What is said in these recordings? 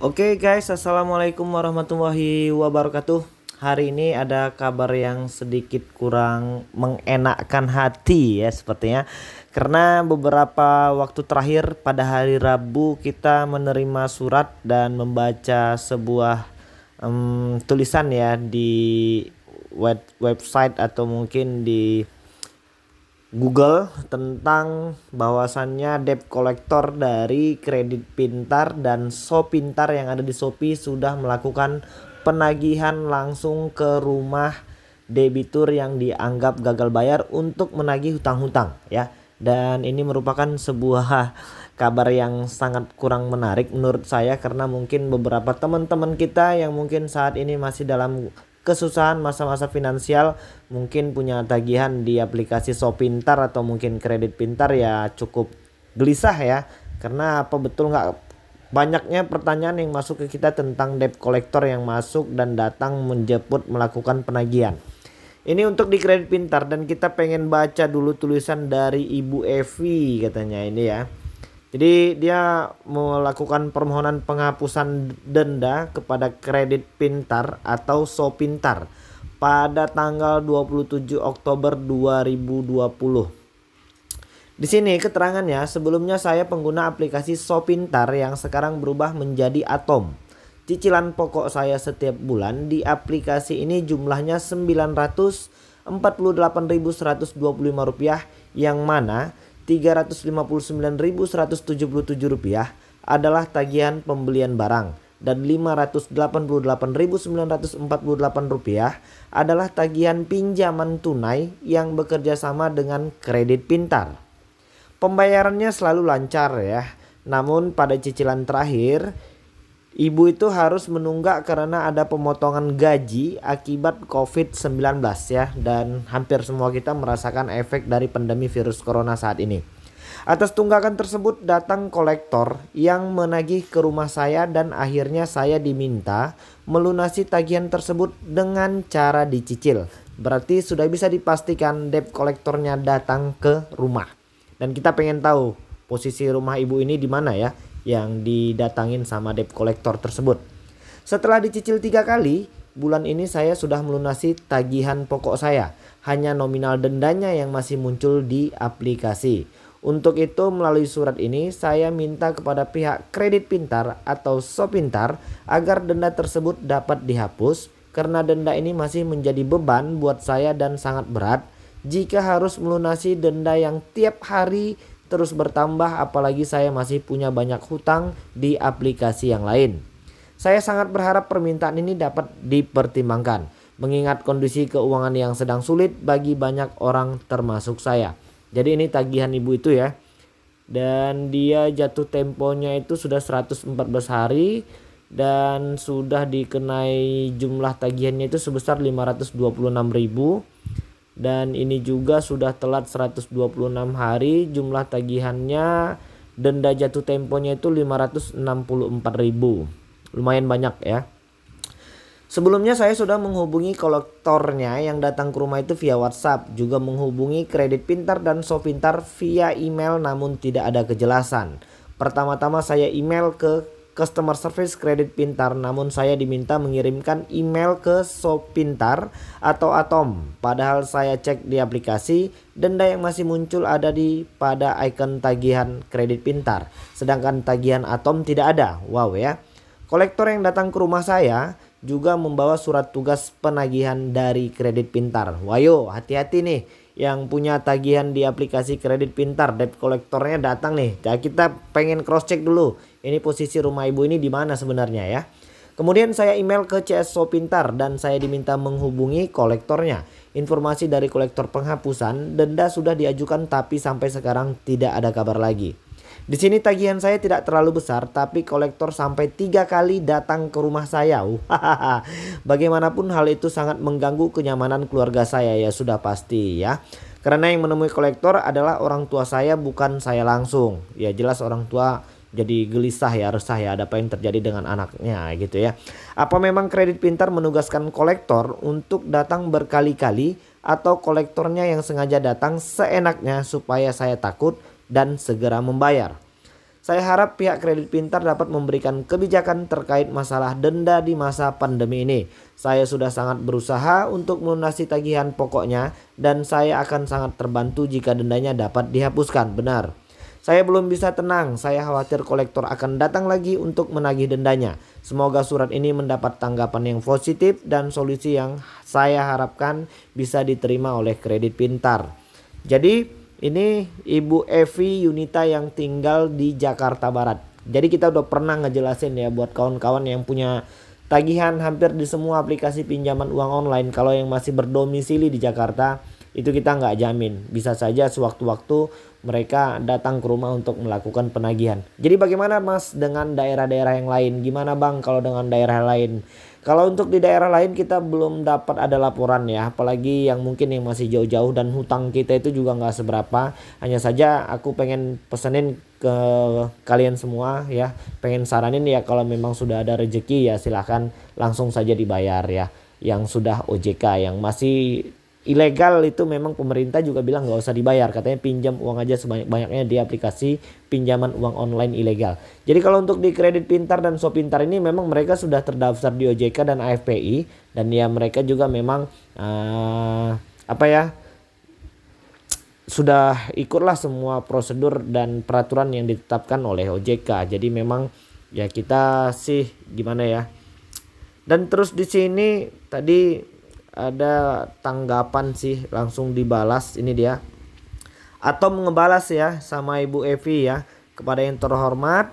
Oke guys, assalamualaikum warahmatullahi wabarakatuh. Hari ini ada kabar yang sedikit kurang mengenakkan hati ya sepertinya. Karena beberapa waktu terakhir pada hari Rabu kita menerima surat dan membaca sebuah tulisan ya di website atau mungkin di Google tentang bahwasannya debt collector dari Kredit Pintar dan Sopintar yang ada di Shopee sudah melakukan penagihan langsung ke rumah debitur yang dianggap gagal bayar untuk menagih hutang-hutang ya. Dan ini merupakan sebuah kabar yang sangat kurang menarik menurut saya, karena mungkin beberapa teman-teman kita yang mungkin saat ini masih dalam kesusahan masa-masa finansial, mungkin punya tagihan di aplikasi Sopintar atau mungkin Kredit Pintar, ya cukup gelisah ya. Karena apa, betul nggak, banyaknya pertanyaan yang masuk ke kita tentang debt collector yang masuk dan datang menjemput melakukan penagihan. Ini untuk di Kredit Pintar, dan kita pengen baca dulu tulisan dari Ibu Evi katanya ini ya. Jadi dia melakukan permohonan penghapusan denda kepada Kredit Pintar atau Sopintar pada tanggal 27 Oktober 2020. Di sini keterangannya, sebelumnya saya pengguna aplikasi Sopintar yang sekarang berubah menjadi Atom. Cicilan pokok saya setiap bulan di aplikasi ini jumlahnya Rp948.125, yang mana Rp359.177 adalah tagihan pembelian barang dan Rp588.948 adalah tagihan pinjaman tunai yang bekerja sama dengan Kredit Pintar. Pembayarannya selalu lancar ya. Namun pada cicilan terakhir, ibu itu harus menunggak karena ada pemotongan gaji akibat COVID-19 ya. Dan hampir semua kita merasakan efek dari pandemi virus corona saat ini. Atas tunggakan tersebut datang kolektor yang menagih ke rumah saya, dan akhirnya saya diminta melunasi tagihan tersebut dengan cara dicicil. Berarti sudah bisa dipastikan debt kolektornya datang ke rumah. Dan kita pengen tahu posisi rumah ibu ini di mana ya, yang didatangin sama debt collector tersebut. Setelah dicicil 3 kali, bulan ini saya sudah melunasi tagihan pokok saya. Hanya nominal dendanya yang masih muncul di aplikasi. Untuk itu melalui surat ini saya minta kepada pihak Kredit Pintar atau Sopintar agar denda tersebut dapat dihapus, karena denda ini masih menjadi beban buat saya dan sangat berat jika harus melunasi denda yang tiap hari terus bertambah, apalagi saya masih punya banyak hutang di aplikasi yang lain. Saya sangat berharap permintaan ini dapat dipertimbangkan, mengingat kondisi keuangan yang sedang sulit bagi banyak orang termasuk saya. Jadi ini tagihan ibu itu ya. Dan dia jatuh temponya itu sudah 114 hari dan sudah dikenai jumlah tagihannya itu sebesar 526.000. Dan ini juga sudah telat 126 hari, jumlah tagihannya, denda jatuh temponya itu 564.000. Lumayan banyak ya. Sebelumnya saya sudah menghubungi kolektornya yang datang ke rumah itu via WhatsApp, juga menghubungi Kredit Pintar dan Sopintar via email, namun tidak ada kejelasan. Pertama-tama saya email ke customer service Kredit Pintar, namun saya diminta mengirimkan email ke Sopintar atau Atom. Padahal saya cek di aplikasi, denda yang masih muncul ada pada icon tagihan Kredit Pintar, sedangkan tagihan Atom tidak ada. Wow ya. Kolektor yang datang ke rumah saya juga membawa surat tugas penagihan dari Kredit Pintar. Wayo, hati-hati nih yang punya tagihan di aplikasi Kredit Pintar, debt kolektornya datang nih. Jadi kita pengen cross check dulu, ini posisi rumah ibu ini di mana sebenarnya ya. Kemudian saya email ke CS Sopintar dan saya diminta menghubungi kolektornya. Informasi dari kolektor penghapusan denda sudah diajukan, tapi sampai sekarang tidak ada kabar lagi. Di sini tagihan saya tidak terlalu besar, tapi kolektor sampai 3 kali datang ke rumah saya. Bagaimanapun hal itu sangat mengganggu kenyamanan keluarga saya ya, sudah pasti ya. Karena yang menemui kolektor adalah orang tua saya, bukan saya langsung. Ya jelas orang tua jadi gelisah ya, resah ya, ada apa yang terjadi dengan anaknya gitu ya. Apa memang Kredit Pintar menugaskan kolektor untuk datang berkali-kali, atau kolektornya yang sengaja datang seenaknya supaya saya takut dan segera membayar? Saya harap pihak Kredit Pintar dapat memberikan kebijakan terkait masalah denda di masa pandemi ini. Saya sudah sangat berusaha untuk melunasi tagihan pokoknya dan saya akan sangat terbantu jika dendanya dapat dihapuskan. Benar. Saya belum bisa tenang, saya khawatir kolektor akan datang lagi untuk menagih dendanya. Semoga surat ini mendapat tanggapan yang positif dan solusi yang saya harapkan bisa diterima oleh Kredit Pintar. Jadi ini Ibu Evi Yunita yang tinggal di Jakarta Barat. Jadi kita udah pernah ngejelasin ya buat kawan-kawan yang punya tagihan hampir di semua aplikasi pinjaman uang online. Kalau yang masih berdomisili di Jakarta itu kita nggak jamin. Bisa saja sewaktu-waktu mereka datang ke rumah untuk melakukan penagihan. Jadi bagaimana Mas dengan daerah-daerah yang lain? Gimana Bang kalau dengan daerah lain? Kalau untuk di daerah lain kita belum dapat ada laporan ya, apalagi yang mungkin yang masih jauh-jauh dan hutang kita itu juga nggak seberapa. Hanya saja aku pengen pesenin ke kalian semua ya, pengen saranin ya kalau memang sudah ada rezeki ya silahkan langsung saja dibayar ya. Yang sudah OJK, yang masih ilegal itu memang pemerintah juga bilang nggak usah dibayar, katanya pinjam uang aja sebanyak-banyaknya di aplikasi pinjaman uang online ilegal. Jadi kalau untuk di Kredit Pintar dan Sopintar ini memang mereka sudah terdaftar di OJK dan AFPI dan ya mereka juga memang sudah ikutlah semua prosedur dan peraturan yang ditetapkan oleh OJK. Jadi memang ya kita sih gimana ya. Dan terus di sini tadi ada tanggapan sih langsung dibalas, ini dia. Atom ngebalas ya sama Ibu Evi ya. Kepada yang terhormat,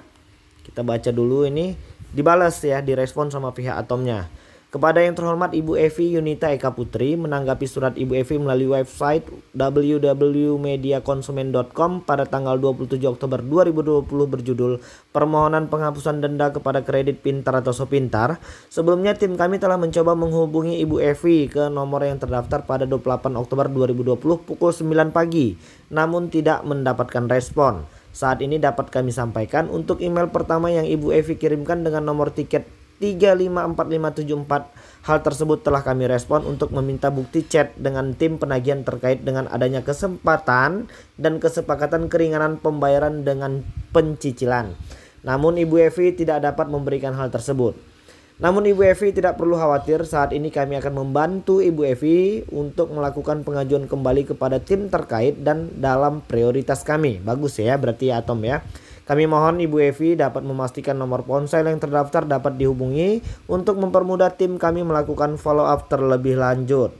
kita baca dulu ini, dibalas ya, direspon sama pihak Atomnya. Kepada yang terhormat Ibu Evi Yunita Eka Putri, menanggapi surat Ibu Evi melalui website www.mediakonsumen.com pada tanggal 27 Oktober 2020 berjudul Permohonan Penghapusan Denda kepada Kredit Pintar atau Sopintar. Sebelumnya tim kami telah mencoba menghubungi Ibu Evi ke nomor yang terdaftar pada 28 Oktober 2020 pukul 9 pagi, namun tidak mendapatkan respon. Saat ini dapat kami sampaikan untuk email pertama yang Ibu Evi kirimkan dengan nomor tiket 354574. Hal tersebut telah kami respon untuk meminta bukti chat dengan tim penagihan terkait dengan adanya kesempatan dan kesepakatan keringanan pembayaran dengan pencicilan. Namun Ibu Evi tidak dapat memberikan hal tersebut. Namun Ibu Evi tidak perlu khawatir, saat ini kami akan membantu Ibu Evi untuk melakukan pengajuan kembali kepada tim terkait dan dalam prioritas kami. Bagus ya berarti ya Atom ya. Kami mohon Ibu Evi dapat memastikan nomor ponsel yang terdaftar dapat dihubungi untuk mempermudah tim kami melakukan follow up terlebih lanjut.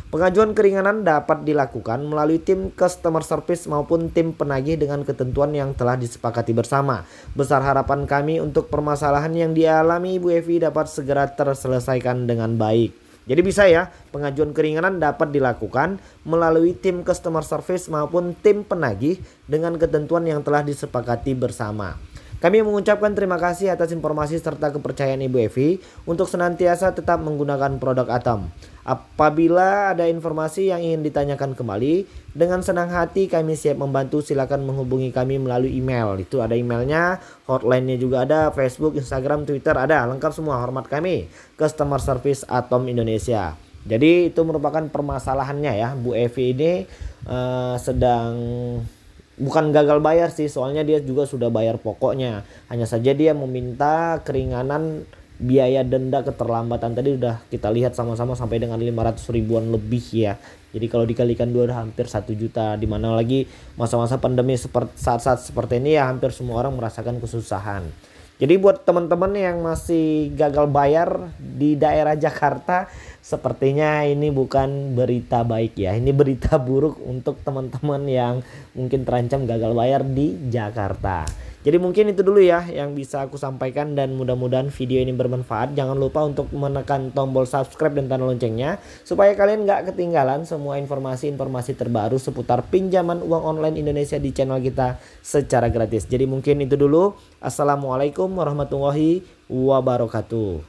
Pengajuan keringanan dapat dilakukan melalui tim customer service maupun tim penagih dengan ketentuan yang telah disepakati bersama. Besar harapan kami untuk permasalahan yang dialami Ibu Evi dapat segera terselesaikan dengan baik. Jadi bisa ya, pengajuan keringanan dapat dilakukan melalui tim customer service maupun tim penagih dengan ketentuan yang telah disepakati bersama. Kami mengucapkan terima kasih atas informasi serta kepercayaan Ibu Evi untuk senantiasa tetap menggunakan produk Atom. Apabila ada informasi yang ingin ditanyakan kembali, dengan senang hati kami siap membantu. Silakan menghubungi kami melalui email. Itu ada emailnya, hotline-nya juga ada, Facebook, Instagram, Twitter ada. Lengkap semua, hormat kami. Customer Service Atom Indonesia. Jadi itu merupakan permasalahannya ya. Bu Evi ini sedang bukan gagal bayar sih, soalnya dia juga sudah bayar pokoknya. Hanya saja dia meminta keringanan biaya denda keterlambatan. Tadi udah kita lihat sama-sama sampai dengan 500 ribuan lebih ya. Jadi kalau dikalikan 2 udah hampir 1 juta. Dimana lagi masa-masa pandemi saat-saat seperti ini ya hampir semua orang merasakan kesusahan. Jadi buat teman-teman yang masih gagal bayar di daerah Jakarta, sepertinya ini bukan berita baik ya. Ini berita buruk untuk teman-teman yang mungkin terancam gagal bayar di Jakarta. Jadi mungkin itu dulu ya yang bisa aku sampaikan dan mudah-mudahan video ini bermanfaat. Jangan lupa untuk menekan tombol subscribe dan tanda loncengnya supaya kalian gak ketinggalan semua informasi-informasi terbaru seputar pinjaman uang online Indonesia di channel kita secara gratis. Jadi mungkin itu dulu. Assalamualaikum warahmatullahi wabarakatuh.